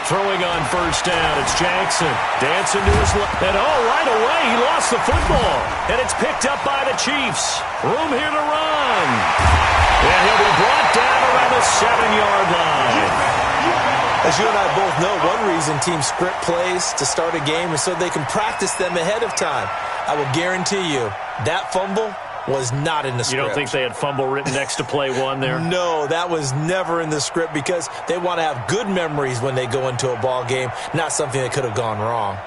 Throwing on first down, it's Jackson. Dancing to his left. And right away, he lost the football. And it's picked up by the Chiefs. Room here to run. And he'll be brought down around the 7-yard line. As you and I both know, one reason teams script plays to start a game is so they can practice them ahead of time. I will guarantee you, that fumble was not in the script. You don't think they had fumble written next to play one there? No, that was never in the script because they want to have good memories when they go into a ball game, not something that could have gone wrong.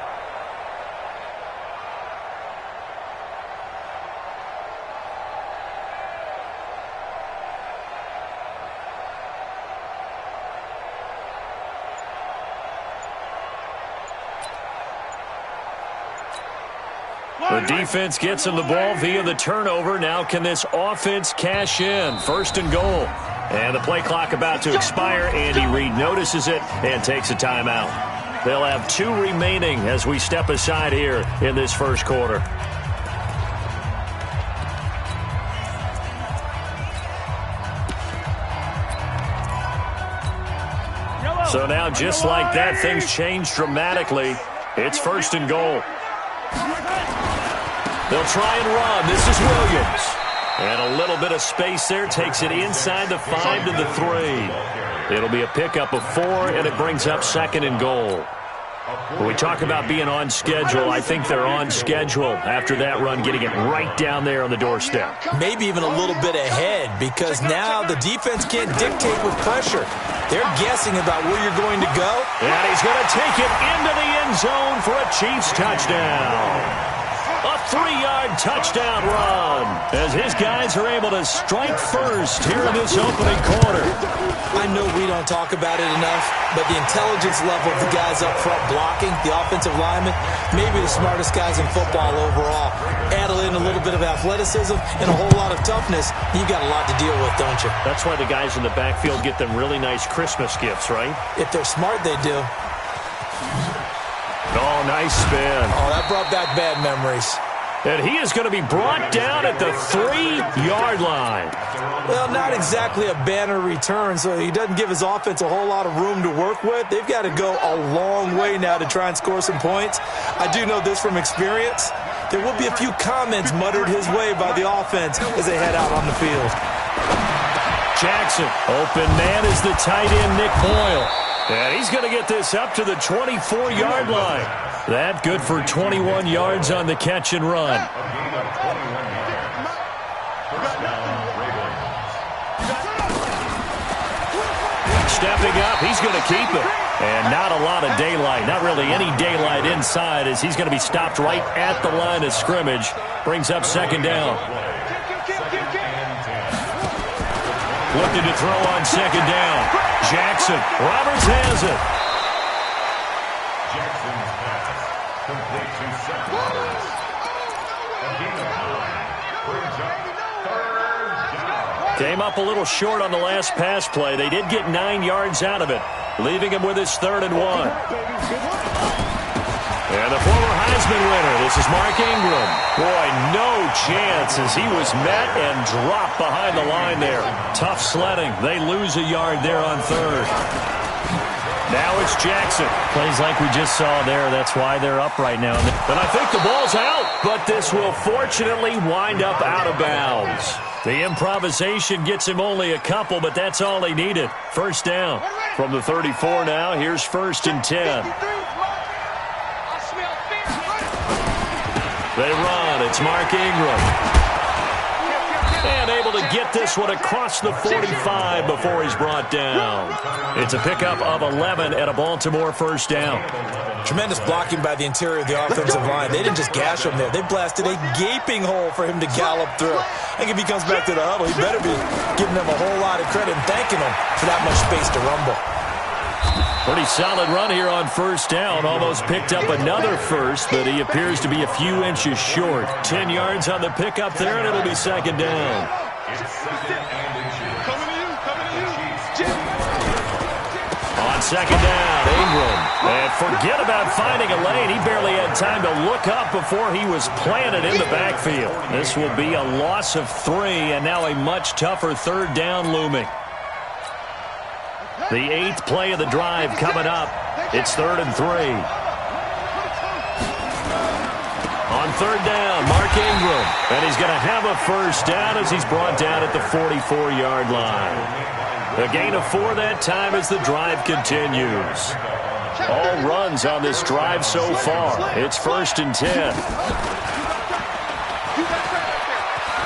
The defense gets him the ball via the turnover. Now can this offense cash in? First and goal. And the play clock about to expire. Andy Reid notices it and takes a timeout. They'll have 2 remaining as we step aside here in this first quarter. So now just like that, things change dramatically. It's first and goal. They'll try and run. This is Williams. And a little bit of space there. Takes it inside the 5 to the 3. It'll be a pickup of 4, and it brings up second and goal. When we talk about being on schedule, I think they're on schedule after that run, getting it right down there on the doorstep. Maybe even a little bit ahead because now the defense can't dictate with pressure. They're guessing about where you're going to go. And he's going to take it into the end zone for a Chiefs touchdown. A 3-yard touchdown run as his guys are able to strike first here in this opening quarter. I know we don't talk about it enough, but the intelligence level of the guys up front blocking, the offensive linemen, maybe the smartest guys in football overall. Add in a little bit of athleticism and a whole lot of toughness, you've got a lot to deal with, don't you? That's why the guys in the backfield get them really nice Christmas gifts, right? If they're smart, they do. Oh, nice spin. Oh, that brought back bad memories. And he is going to be brought down at the 3-yard line. Well, not exactly a banner return, so he doesn't give his offense a whole lot of room to work with. They've got to go a long way now to try and score some points. I do know this from experience. There will be a few comments muttered his way by the offense as they head out on the field. Jackson, open man is the tight end, Nick Boyle. And he's going to get this up to the 24-yard line. That good for 21 yards on the catch and run. Stepping up, he's going to keep it. And not a lot of daylight, not really any daylight inside as he's going to be stopped right at the line of scrimmage. Brings up second down. Looking to throw on second down. Jackson. Roberts has it. Jackson's pass complete to Seth Roberts. Brings up third down. Came up a little short on the last pass play. They did get 9 yards out of it, leaving him with his 3rd and 1. And the former Heisman winner, this is Mark Ingram. Boy, no chance as he was met and dropped behind the line there. Tough sledding. They lose a yard there on 3rd. Now it's Jackson. Plays like we just saw there. That's why they're up right now. And I think the ball's out, but this will fortunately wind up out of bounds. The improvisation gets him only a couple, but that's all he needed. First down. From the 34 now, here's 1st and 10. They run. It's Mark Ingram. And able to get this one across the 45 before he's brought down. It's a pickup of 11 and a Baltimore first down. Tremendous blocking by the interior of the offensive line. They didn't just gash him there. They blasted a gaping hole for him to gallop through. I think if he comes back to the huddle, he better be giving them a whole lot of credit and thanking them for that much space to rumble. Pretty solid run here on first down. Almost picked up another first, but he appears to be a few inches short. 10 yards on the pickup there, and it'll be second down. On second down, Ingram. And forget about finding a lane. He barely had time to look up before he was planted in the backfield. This will be a loss of 3, and now a much tougher 3rd down looming. The 8th play of the drive coming up. It's 3rd and 3. On 3rd down, Mark Ingram. And he's going to have a first down as he's brought down at the 44-yard line. A gain of 4 that time as the drive continues. All runs on this drive so far. It's 1st and 10.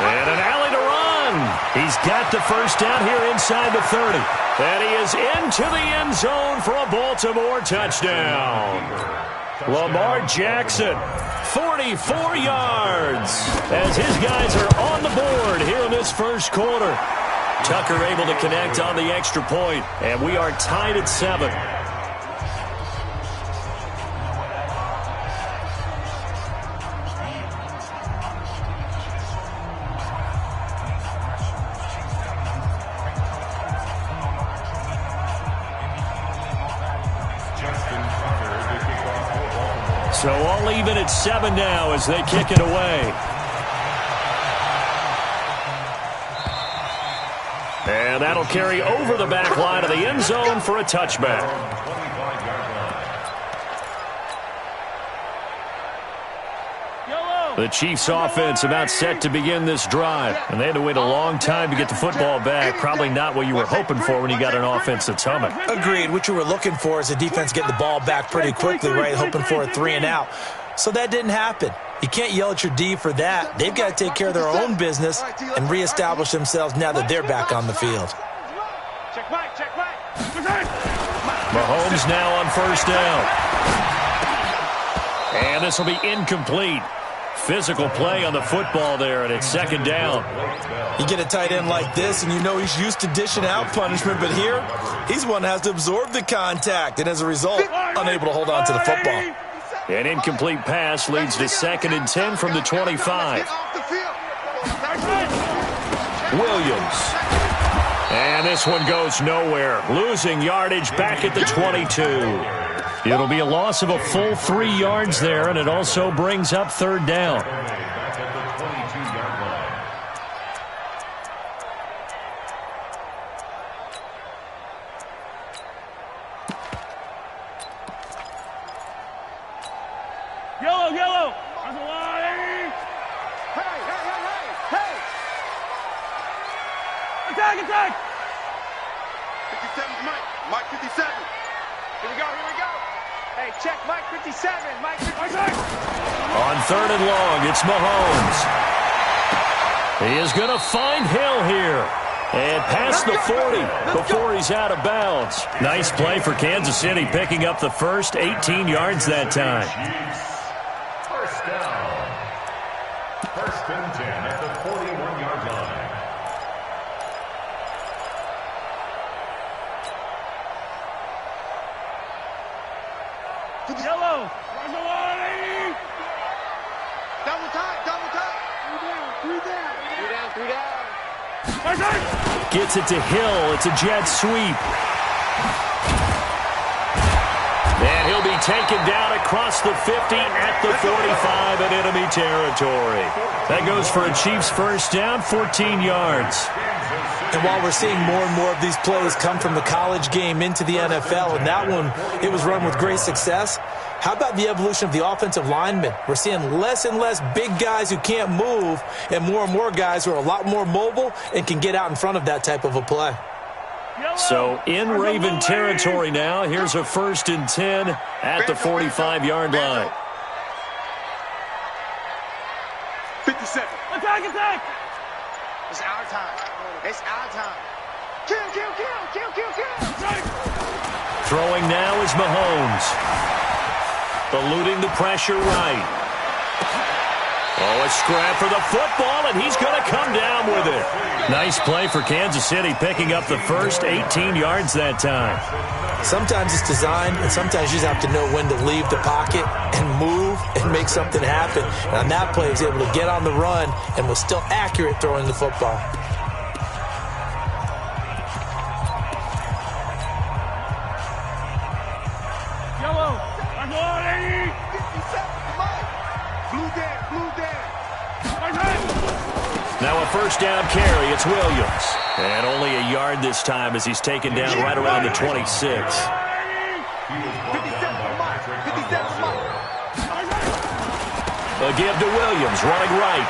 And an alley to run. He's got the first down here inside the 30. And he is into the end zone for a Baltimore touchdown. Lamar Jackson, 44 yards, as his guys are on the board here in this first quarter. Tucker able to connect on the extra point, and we are tied at 7. So all even at 7 now as they kick it away. And that'll carry over the back line of the end zone for a touchback. The Chiefs offense about set to begin this drive. And they had to wait a long time to get the football back. Probably not what you were hoping for when you got an offense that's humming. Agreed. What you were looking for is a defense getting the ball back pretty quickly, right? Hoping for a 3 and out. So that didn't happen. You can't yell at your D for that. They've got to take care of their own business and reestablish themselves now that they're back on the field. Mahomes now on first down. And this will be incomplete. Physical play on the football there, and it's 2nd down. You get a tight end like this, and you know he's used to dishing out punishment, but here, he's one that has to absorb the contact, and as a result, unable to hold on to the football. An incomplete pass leads to 2nd and 10 from the 25. Williams. And this one goes nowhere. Losing yardage back at the 22. It'll be a loss of a full 3 yards there, and it also brings up 3rd down. Yellow, yellow. Hey. Attack, attack. 57's Mike 57. Here we go. Hey, check Mike 57. Mike 57. On 3rd and long, it's Mahomes. He is going to find Hill here. And past the 40 before he's out of bounds. Nice play for Kansas City, picking up the first 18 yards that time. First down. 1st and 10 at the 41-yard line. Yellow. Double time. 3 down. Gets it to Hill. It's a jet sweep. And he'll be taken down across the 50 at the 45 in enemy territory. That goes for a Chiefs first down, 14 yards. And while we're seeing more and more of these plays come from the college game into the NFL, and that one, it was run with great success, how about the evolution of the offensive linemen? We're seeing less and less big guys who can't move and more guys who are a lot more mobile and can get out in front of that type of a play. So in Raven territory now, here's a 1st and 10 at the 45-yard line. 57. Attack. It's our time. Kill. Throwing now is Mahomes. Eluding the pressure right. Oh, a scrap for the football, and he's going to come down with it. Nice play for Kansas City, picking up the first 18 yards that time. Sometimes it's designed, and sometimes you just have to know when to leave the pocket and move and make something happen. And on that play, he was able to get on the run and was still accurate throwing the football. Now a first down carry. It's Williams. And only a yard this time as he's taken down right around the 26. 57 Mike. 57 Mike. A give to Williams, running right.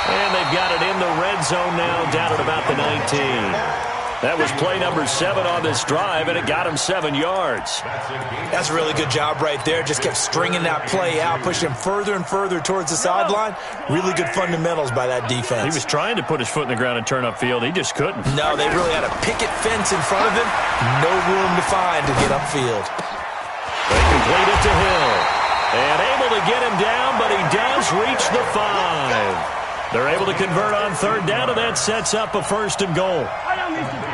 And they've got it in the red zone now, down at about the 19. That was play number 7 on this drive, and it got him 7 yards. That's a really good job right there. Just kept stringing that play out, pushing him further and further towards the sideline. Really good fundamentals by that defense. He was trying to put his foot in the ground and turn upfield. He just couldn't. No, they really had a picket fence in front of him. No room to find to get upfield. They complete it to Hill. And able to get him down, but he does reach the 5. They're able to convert on third down, and that sets up a first and goal. I don't need to.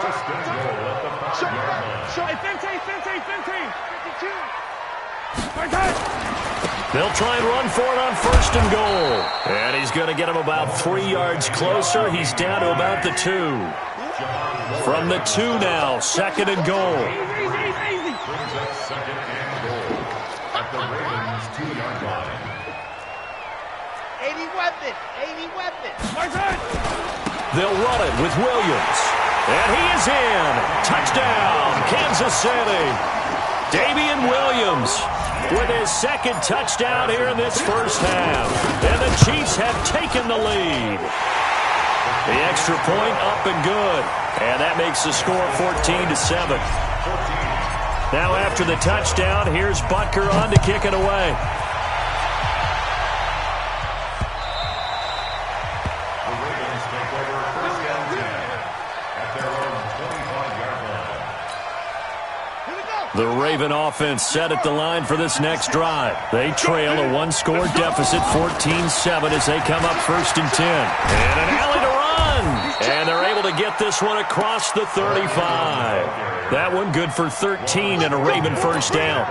First and goal at the 5-yard line. 15. They'll try and run for it on first and goal. And he's going to get him about 3 yards closer. He's down to about the 2. From the 2 now, second and goal. Easy. Brings up second and goal at the Ravens' 2-yard line. 80 weapons. They'll run it with Williams. And he is in. Touchdown, Kansas City. Damian Williams with his second touchdown here in this first half. And the Chiefs have taken the lead. The extra point up and good. And that makes the score 14-7. Now after the touchdown, here's Butker on to kick it away. The Ravens take over first and 10 at their own 25-yard line. The Raven offense set at the line for this next drive. They trail a one-score deficit, 14-7, as they come up first and 10. And an alley to run. And they're able to get this one across the 35. That one good for 13 and a Raven first down.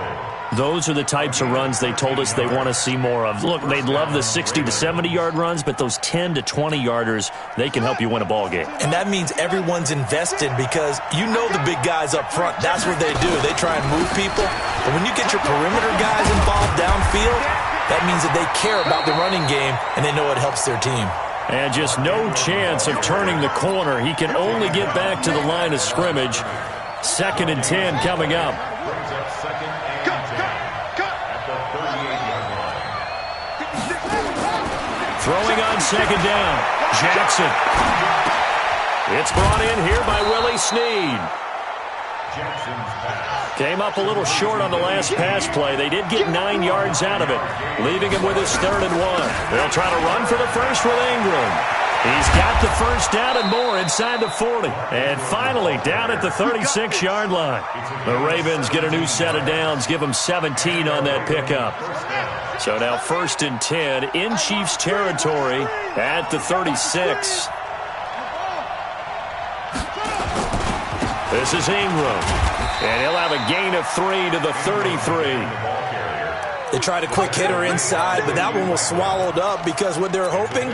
Those are the types of runs they told us they want to see more of. Look, they'd love the 60 to 70-yard runs, but those 10 to 20-yarders, they can help you win a ball game. And that means everyone's invested because you know the big guys up front, that's what they do. They try and move people. But when you get your perimeter guys involved downfield, that means that they care about the running game and they know it helps their team. And just no chance of turning the corner. He can only get back to the line of scrimmage. Second and 10 coming up. Brings up second and 10 at the 38-yard line. Throwing on second down. Jackson. It's brought in here by Willie Snead. Jackson's pass. Came up a little short on the last pass play. They did get 9 yards out of it, leaving him with his third and 1. They'll try to run for the first with Ingram. He's got the first down and more inside the 40. And finally down at the 36-yard line. The Ravens get a new set of downs, give them 17 on that pickup. So now first and 10 in Chiefs territory at the 36. This is Ingram. And he'll have a gain of 3 to the 33. They tried a quick hitter inside, but that one was swallowed up because what they're hoping,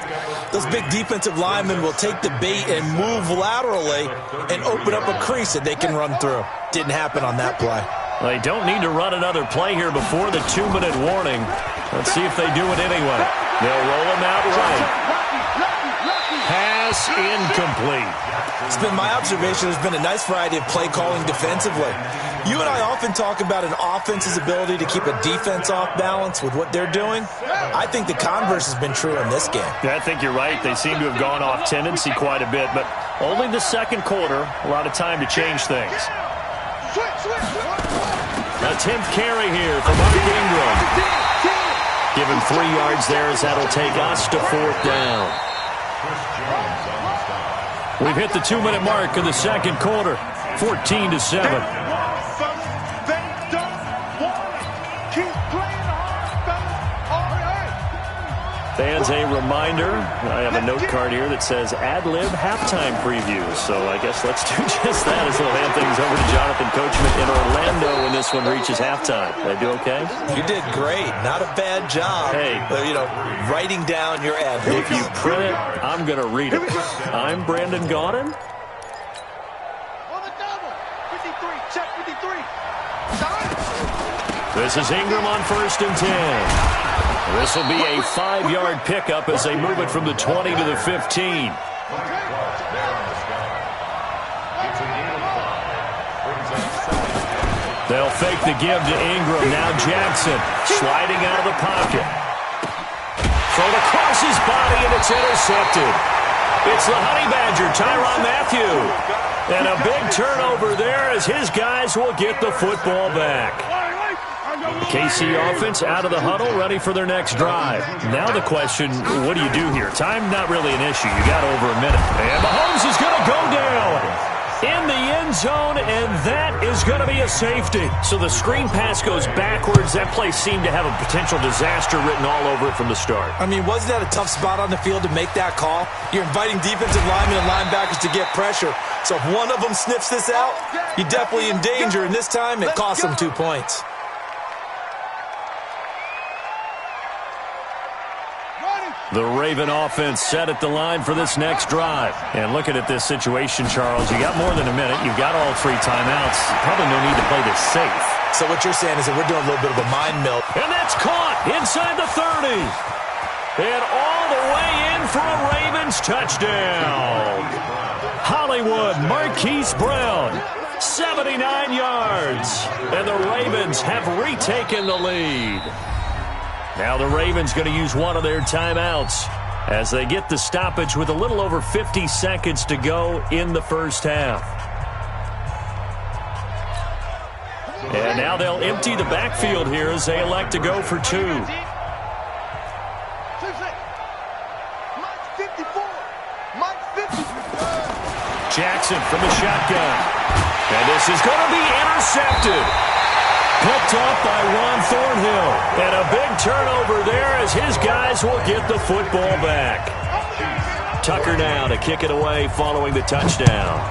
those big defensive linemen will take the bait and move laterally and open up a crease that they can run through. Didn't happen on that play. They don't need to run another play here before the 2-minute warning. Let's see if they do it anyway. They'll roll him out right. Pass incomplete. It's been my observation there's been a nice variety of play calling defensively. You and I often talk about an offense's ability to keep a defense off balance with what they're doing. I think the converse has been true in this game. Yeah, I think you're right. They seem to have gone off tendency quite a bit, but only the second quarter, a lot of time to change things. A 10th carry here for Mark Ingram. Give him 3 yards there as that'll take us to fourth down. We've hit the 2-minute mark in the second quarter, 14-7. Fans, a reminder, I have a note card here that says ad-lib halftime previews. So I guess let's do just that as we'll hand things over to Jonathan Coachman in Orlando when this one reaches halftime. Did I do okay? You did great. Not a bad job. Hey. Writing down your ad-libs. If you print it, I'm going to read it. I'm Brandon Gaudin. On the double. 53. Check 53. This is Ingram on first and 10. This will be a 5-yard pickup as they move it from the 20 to the 15. They'll fake the give to Ingram. Now Jackson sliding out of the pocket. Thrown across his body, and it's intercepted. It's the Honey Badger, Tyrann Mathieu. And a big turnover there as his guys will get the football back. KC offense out of the huddle, ready for their next drive. Now the question, what do you do here? Time not really an issue. You got over a minute. And Mahomes is going to go down in the end zone, and that is going to be a safety. So the screen pass goes backwards. That play seemed to have a potential disaster written all over it from the start. I mean, wasn't that a tough spot on the field to make that call? You're inviting defensive linemen and linebackers to get pressure. So if one of them sniffs this out, you're definitely in danger. And this time, it cost them 2 points. The Raven offense set at the line for this next drive. And looking at this situation, Charles, you got more than a minute. You've got all 3 timeouts. Probably no need to play this safe. So what you're saying is that we're doing a little bit of a mind meld. And that's caught inside the 30. And all the way in for a Ravens touchdown. Hollywood Marquise Brown, 79 yards. And the Ravens have retaken the lead. Now the Ravens going to use one of their timeouts as they get the stoppage with a little over 50 seconds to go in the first half. And now they'll empty the backfield here as they elect to go for 2. Jackson from the shotgun. And this is going to be intercepted. Picked off by Ron Thornhill. And a big turnover there as his guys will get the football back. Tucker now to kick it away following the touchdown.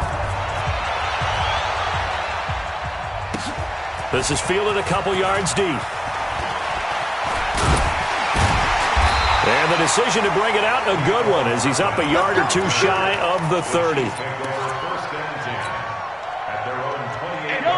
This is fielded a couple yards deep. And the decision to bring it out, a good one, as he's up a yard or 2 shy of the 30.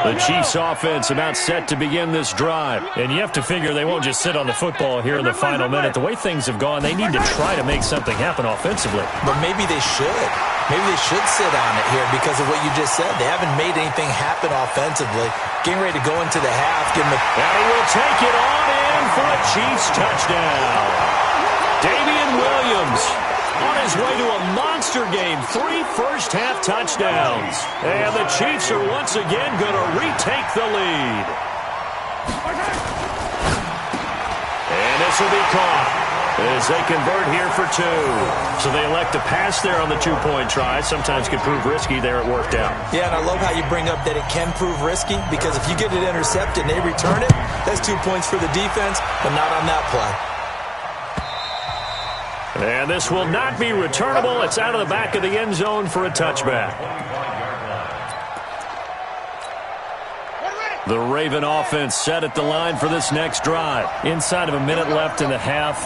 The Chiefs offense about set to begin this drive. And you have to figure they won't just sit on the football here in the final minute. The way things have gone, they need to try to make something happen offensively. But maybe they should. Maybe they should sit on it here because of what you just said. They haven't made anything happen offensively. Getting ready to go into the half. Give them and he will take it on in for a Chiefs touchdown. Damian Williams on his way to a monster game. 3 first-half touchdowns. And the Chiefs are once again going to retake the lead. And this will be caught as they convert here for 2. So they elect to pass there on the 2-point try. Sometimes can prove risky. There it worked out. Yeah, and I love how you bring up that it can prove risky, because if you get it intercepted and they return it, that's 2 points for the defense, but not on that play. And this will not be returnable. It's out of the back of the end zone for a touchback. The Raven offense set at the line for this next drive. Inside of a minute left in the half,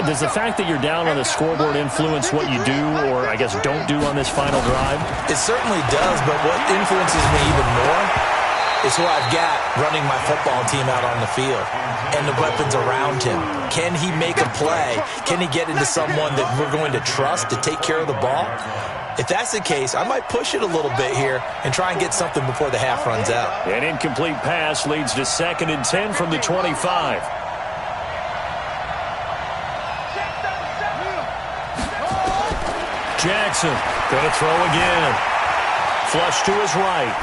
does the fact that you're down on the scoreboard influence what you do, or I guess don't do on this final drive? It certainly does, but what influences me even more is who I've got running my football team out on the field and the weapons around him. Can he make a play? Can he get into someone that we're going to trust to take care of the ball? If that's the case, I might push it a little bit here and try and get something before the half runs out. An incomplete pass leads to 2nd and 10 from the 25. Jackson going to throw again. Flush to his right.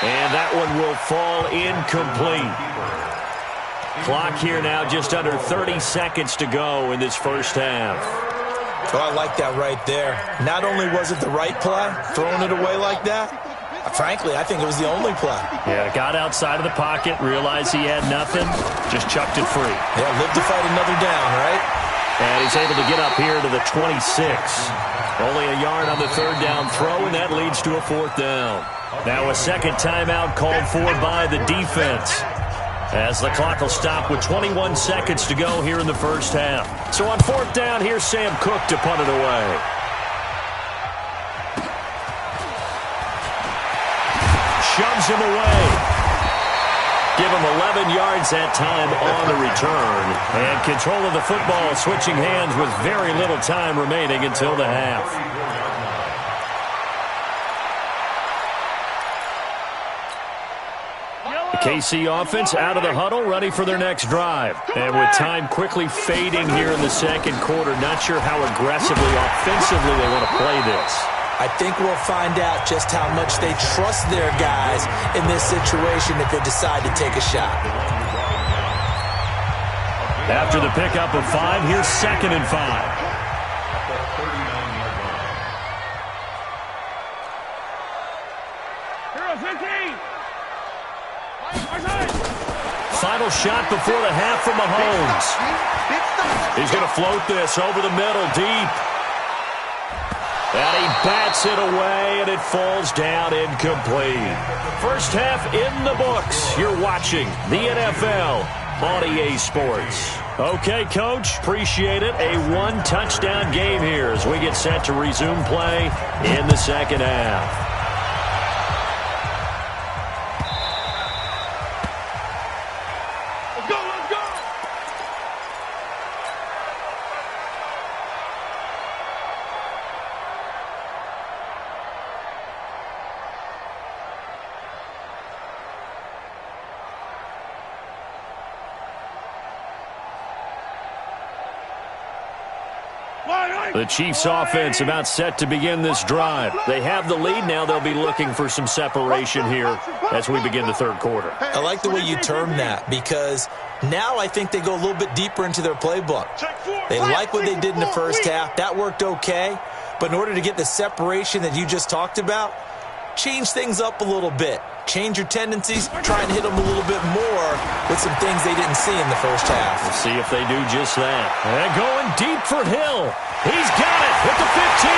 And that one will fall incomplete. Clock here now, just under 30 seconds to go in this first half. Oh, I like that right there. Not only was it the right play, throwing it away like that, frankly, I think it was the only play. Yeah, got outside of the pocket, realized he had nothing, just chucked it free. Yeah, live to fight another down, right? And he's able to get up here to the 26. Only a yard on the 3rd down throw, and that leads to a 4th down. Now a second timeout called for by the defense, as the clock will stop with 21 seconds to go here in the first half. So on 4th down, here's Sam Cook to punt it away. Shoves him away. Give him 11 yards that time on the return. And control of the football switching hands with very little time remaining until the half. KC offense out of the huddle, ready for their next drive. And with time quickly fading here in the second quarter, not sure how aggressively, offensively they want to play this. I think we'll find out just how much they trust their guys in this situation if they decide to take a shot. After the pickup of 5, here's 2nd and 5. Final shot before the half from Mahomes. He's going to float this over the middle, deep. And he bats it away, and it falls down incomplete. First half in the books. You're watching the NFL on EA Sports. Okay, Coach, appreciate it. A one-touchdown game here as we get set to resume play in the second half. The Chiefs offense about set to begin this drive. They have the lead now. They'll be looking for some separation here as we begin the third quarter. I like the way you term that because now I think they go a little bit deeper into their playbook. They like what they did in the first half. That worked okay. But in order to get the separation that you just talked about, change things up a little bit. Change your tendencies, try and hit them a little bit more with some things they didn't see in the first half. We'll see if they do just that. And going deep for Hill. He's got it at the 15.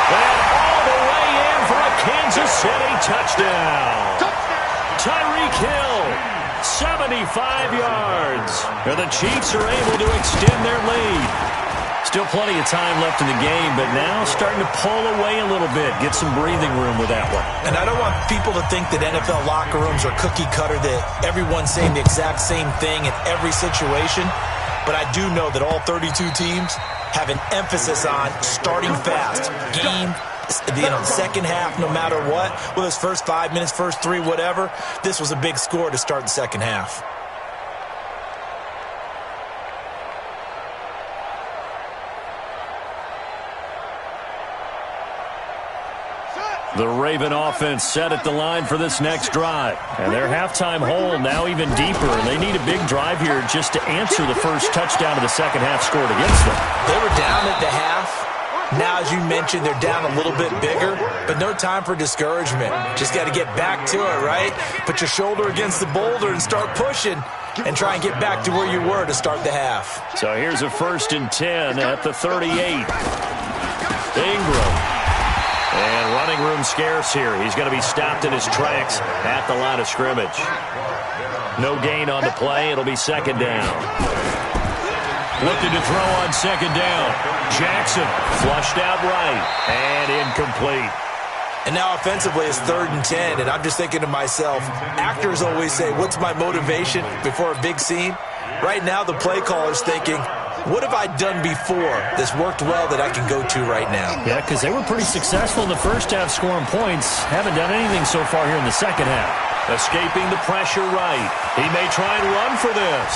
And all the way in for a Kansas City touchdown. Tyreek Hill, 75 yards. And the Chiefs are able to extend their lead. Still plenty of time left in the game, but now starting to pull away a little bit, get some breathing room with that one. And I don't want people to think that NFL locker rooms are cookie cutter, that everyone's saying the exact same thing in every situation. But I do know that all 32 teams have an emphasis on starting fast. Game, second half, no matter what. Whether it's first 5 minutes, first 3, whatever. This was a big score to start the second half. The Raven offense set at the line for this next drive. And their halftime hole now even deeper. And they need a big drive here just to answer the first touchdown of the second half scored against them. They were down at the half. Now, as you mentioned, they're down a little bit bigger. But no time for discouragement. Just got to get back to it, right? Put your shoulder against the boulder and start pushing. And try and get back to where you were to start the half. So here's a 1st and 10 at the 38. Ingram. And running room scarce here. He's going to be stopped in his tracks at the line of scrimmage. No gain on the play. It'll be second down. Looking to throw on second down. Jackson flushed out right and incomplete. And now offensively it's 3rd and 10. And I'm just thinking to myself, actors always say, what's my motivation before a big scene? Right now the play caller's thinking, what have I done before that's worked well that I can go to right now? Yeah, because they were pretty successful in the first half scoring points. Haven't done anything so far here in the second half. Escaping the pressure right. He may try and run for this.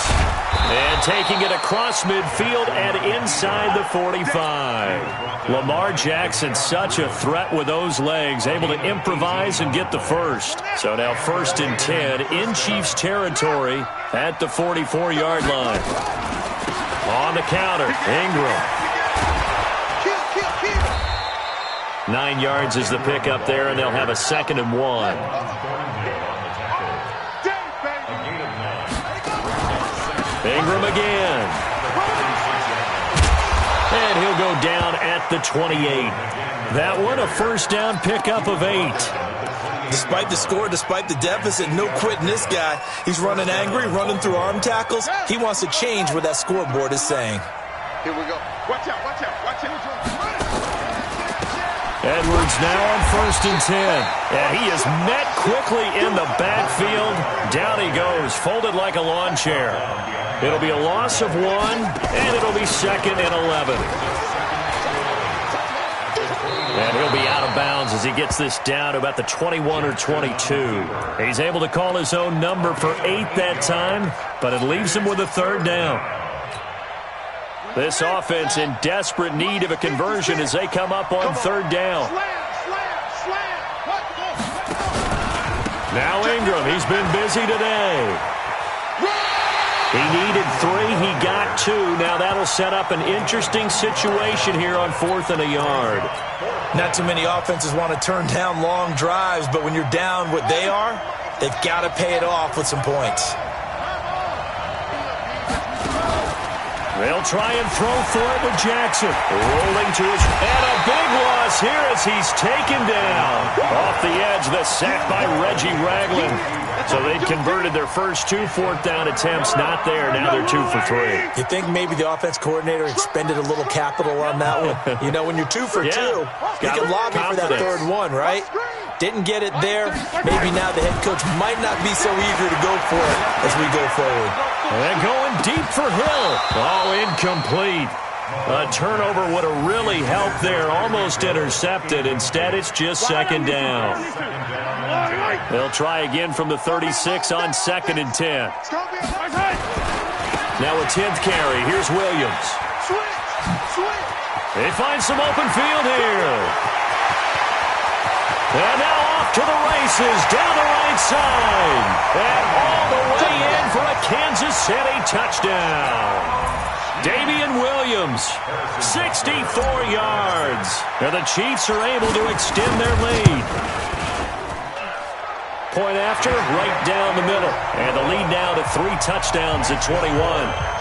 And taking it across midfield and inside the 45. Lamar Jackson, such a threat with those legs, able to improvise and get the first. So now 1st and 10 in Chiefs territory at the 44-yard line. On the counter, Ingram. 9 yards is the pickup there, and they'll have a 2nd and 1. Ingram again. And he'll go down at the 28. That one a first down pickup of 8. Despite the score, despite the deficit, no quitting this guy. He's running angry, running through arm tackles. He wants to change what that scoreboard is saying. Here we go. Watch out, watch out, watch out. Edwards now on 1st and 10. And he is met quickly in the backfield. Down he goes, folded like a lawn chair. It'll be a loss of 1, and it'll be 2nd and 11. And he'll be out of bounds as he gets this down to about the 21 or 22. He's able to call his own number for 8 that time, but it leaves him with a 3rd down. This offense in desperate need of a conversion as they come up on 3rd down. Now Ingram, he's been busy today. He needed 3, he got 2. Now that'll set up an interesting situation here on 4th and a yard. Not too many offenses want to turn down long drives, but when you're down what they are, they've got to pay it off with some points. They'll try and throw for it with Jackson. Rolling to his... And a big loss here as he's taken down. Off the edge, the sack by Reggie Ragland. So they'd converted their first 2 4th down attempts. Not there. Now they're 2 for 3. You think maybe the offense coordinator expended a little capital on that one? You know, when you're 2 for 2, you can lobby for that 3rd one, right? Didn't get it there. Maybe now the head coach might not be so eager to go for it as we go forward. And going deep for Hill. Oh, incomplete. A turnover would have really helped there. Almost intercepted. Instead, it's just 2nd down. They'll try again from the 36 on 2nd and 10. Now a 10th carry. Here's Williams. They find some open field here. And now off to the races, down the right side. And all the way in for a Kansas City touchdown. Damian Williams, 64 yards. And the Chiefs are able to extend their lead. Point after, right down the middle. And the lead now to 3 touchdowns at 21.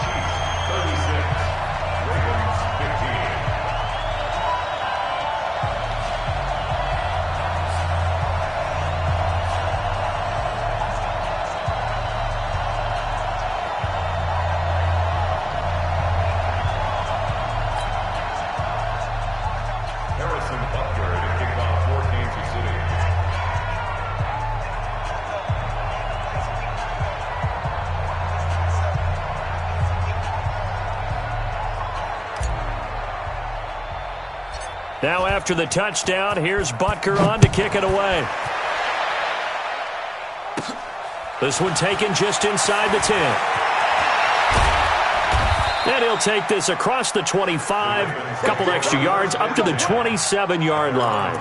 Now after the touchdown, here's Butker on to kick it away. This one taken just inside the 10. And he'll take this across the 25, a couple extra yards, up to the 27-yard line.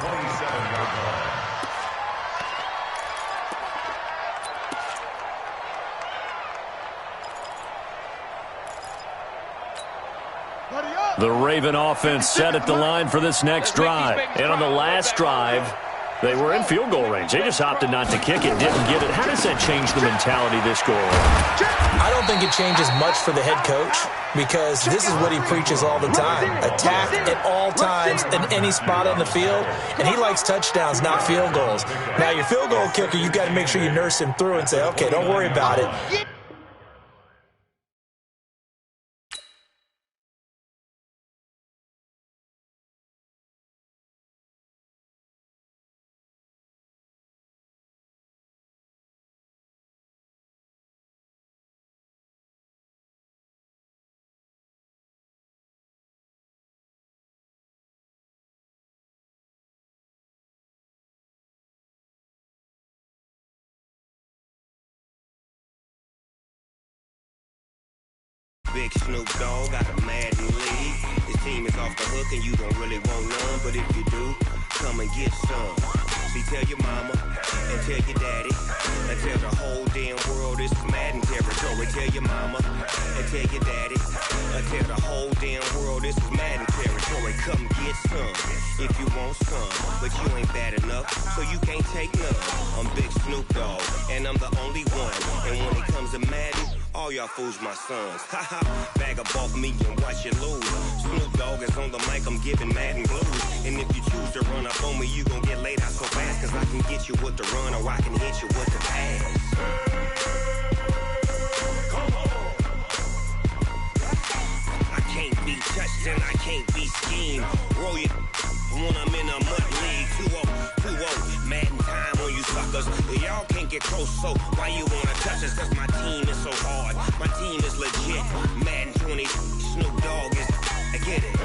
The Raven offense set at the line for this next drive. And on the last drive, they were in field goal range. They just opted not to kick it, didn't get it. How does that change the mentality this goal? I don't think it changes much for the head coach because this is what he preaches all the time. Attack at all times in any spot on the field, and he likes touchdowns, not field goals. Now, your field goal kicker, you've got to make sure you nurse him through and say, okay, don't worry about it. Big Snoop Dogg got a Madden league. His team is off the hook and you don't really want none. But if you do, come and get some. See, tell your mama and tell your daddy and tell the whole damn world this is Madden territory. Tell your mama and tell your daddy and tell the whole damn world this is Madden territory. Come get some if you want some. But you ain't bad enough, so you can't take none. I'm Big Snoop Dogg and I'm the only one. And when it comes to Madden, all y'all fools my sons. Haha, bag up off me and watch you lose. Snoop Dogg is on the mic, I'm giving Madden blues. And if you choose to run up on me, you gon' get laid out so fast. Cause I can get you with the run or I can hit you with the pass. Come on. I can't be touched and I can't be schemed. Roll your when I'm in a mud league. 2-0, Madden time on you suckers. Y'all can't get close, so why you wanna touch us? Cause my team is so hard, my team is legit. Madden 20, Snoop Dogg is, I get it.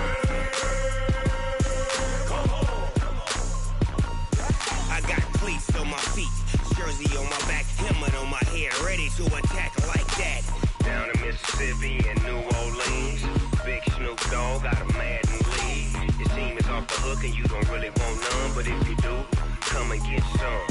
I got cleats on my feet, jersey on my back, helmet on my head, ready to attack like that. Down in Mississippi and New Orleans, Big Snoop Dogg got a Madden league. Your team is off the hook and you don't really want none, but if you do, come and get some.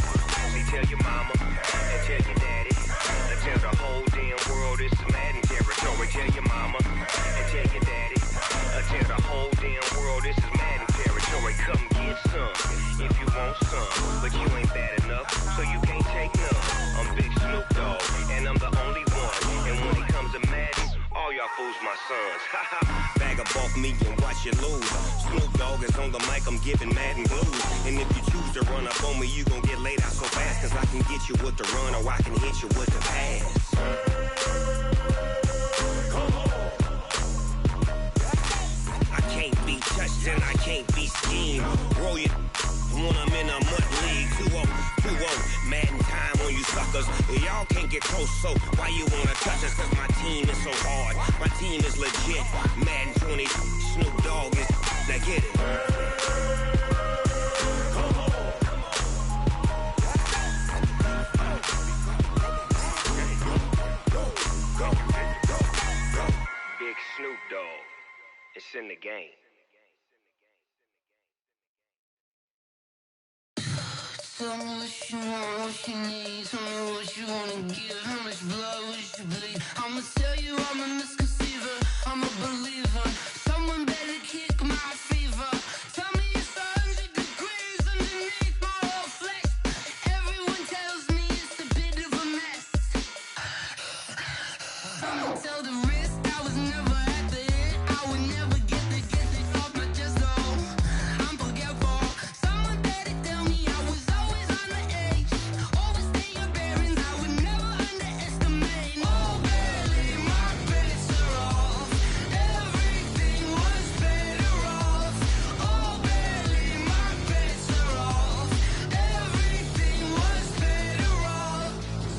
See, tell your mama and tell your daddy, and tell the whole damn world it's Madden territory. Tell your mama and tell your daddy, and tell the whole damn world this is Madden territory. Come get some if you want some, but you ain't bad enough, so you can't take none. I'm Big Snoop Dogg, and I'm the only one. And when it comes to Madden, all y'all fools my sons. Bag up off me and watch you lose. Snoop Dogg is on the mic, I'm giving Madden blues. And if you choose to run up on me, you gon' get laid out so fast. Cause I can get you with the run or I can hit you with the pass. I can't be touched and I can't be schemed. Roll you when I'm in a mud league. 2-0, Madden time on you suckers. Y'all can't get close, so why you wanna touch us? Cause my team is so hard, my team is legit. Madden 20, Snoop Dogg is, now get it. Big Snoop Dogg, it's in the game. Tell me what you want, what you need. Tell me what you wanna give. How much blood would you bleed? I'ma tell you I'm a misconceiver. I'm a believer. Someone better kick my fever. Tell me it's 100 degrees underneath my whole flesh. Everyone tells me it's a bit of a mess. I'ma tell the risk I was never at the end. I would never get it off my chest though. I'm forgetful. Someone better tell me I was always on the edge. Overstay your bearings, I would never underestimate. Oh, barely, my bets are off. Everything was better off. Oh, barely, my bets are off. Everything was better off.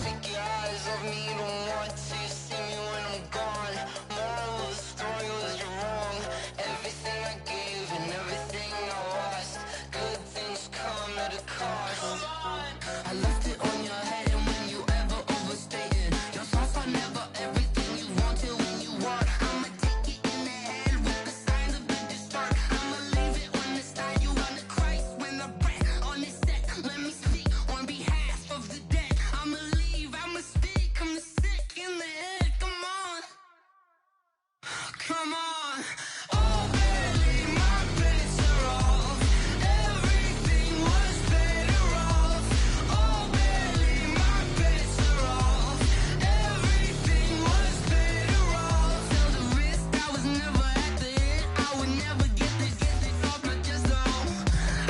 Take your eyes off me, don't want to see me when I'm gone. Moral of the story was you're wrong. Everything I gave and everything I lost. Good things come at a cost. I left it on your head, and when you ever overstated, your thoughts are never everything you wanted when you want. I'ma take it in the head with the signs of the distort. I'ma leave it on the side. You on the Christ when the breath on this set. Let me speak on behalf of the dead. I'ma leave, I'ma speak. I'm sick in the head. Come on, come on. Oh, barely, my bets are off. Everything was better off. Oh, barely, my bets are off. Everything was better off. Tell the risk I was never at the end. I would never get it off my chest though.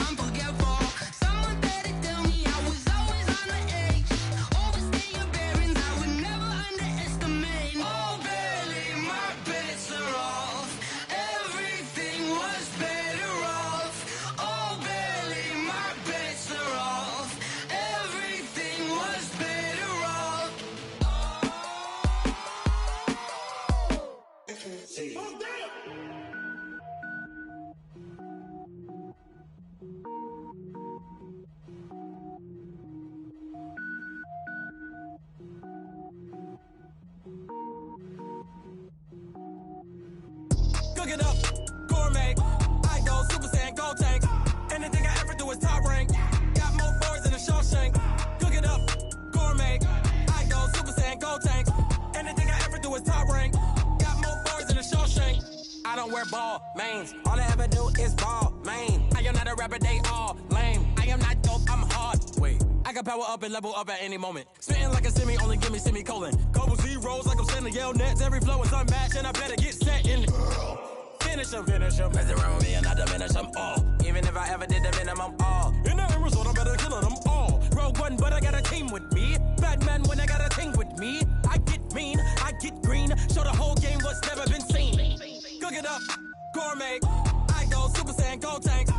I'm forgetful. Someone better tell me I was always on the edge. Overstay your bearings, I would never underestimate. Oh, barely, my bets are off. Everything was better off. Oh, barely, my bets are off. Everything was better off. Cook it up, gourmet. I go Super Saiyan, go tank. Anything I ever do is top rank. Got more boards than a Shawshank. Cook it up, gourmet. I go Super Saiyan, go tank. Anything I ever do is top rank. Got more boards than a Shawshank. I don't wear ball mains. All I ever do is ball main. I am not a rapper, they all lame. I am not dope, I'm hard. Wait, I can power up and level up at any moment. Spitting like a semi, only give me semicolon. Couple zeros like I'm sending yell nets. Every flow is unmatched and I better get set in. Finish them. Mess around with me and I diminish them all. Even if I ever did the minimum all. In the end result, I'm better killing them all. Rogue One, but I got a team with me. Batman when I got a team with me. I get mean, I get green. Show the whole game what's never been seen. Cook it up, gourmet. I go Super Saiyan, go tank.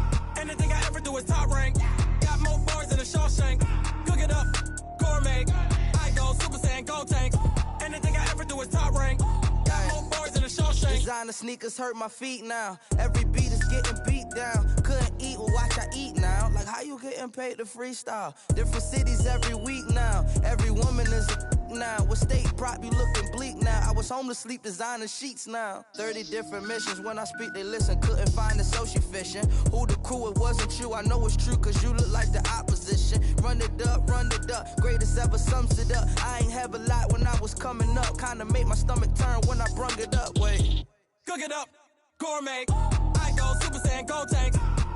designer sneakers hurt my feet now. Every beat is getting beat down. Couldn't eat, well watch I eat now. Like how you getting paid to freestyle? Different cities every week now. Every woman is a now. What state prop you looking bleak now? I was home to sleep designing sheets now. 30 different missions. When I speak they listen. Couldn't find the social fishing. Who the crew? It wasn't you. I know it's true cause you look like the opposition. Run it up, run it up. Greatest ever sums it up. I ain't have a lot when I was coming up. Kinda made my stomach turn when I brung it up. Wait. Cook it up, gourmet. I go Super Saiyan, go tank.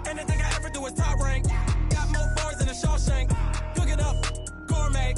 Anything I ever do is top rank. Got more bars than a Shawshank. Cook it up, gourmet.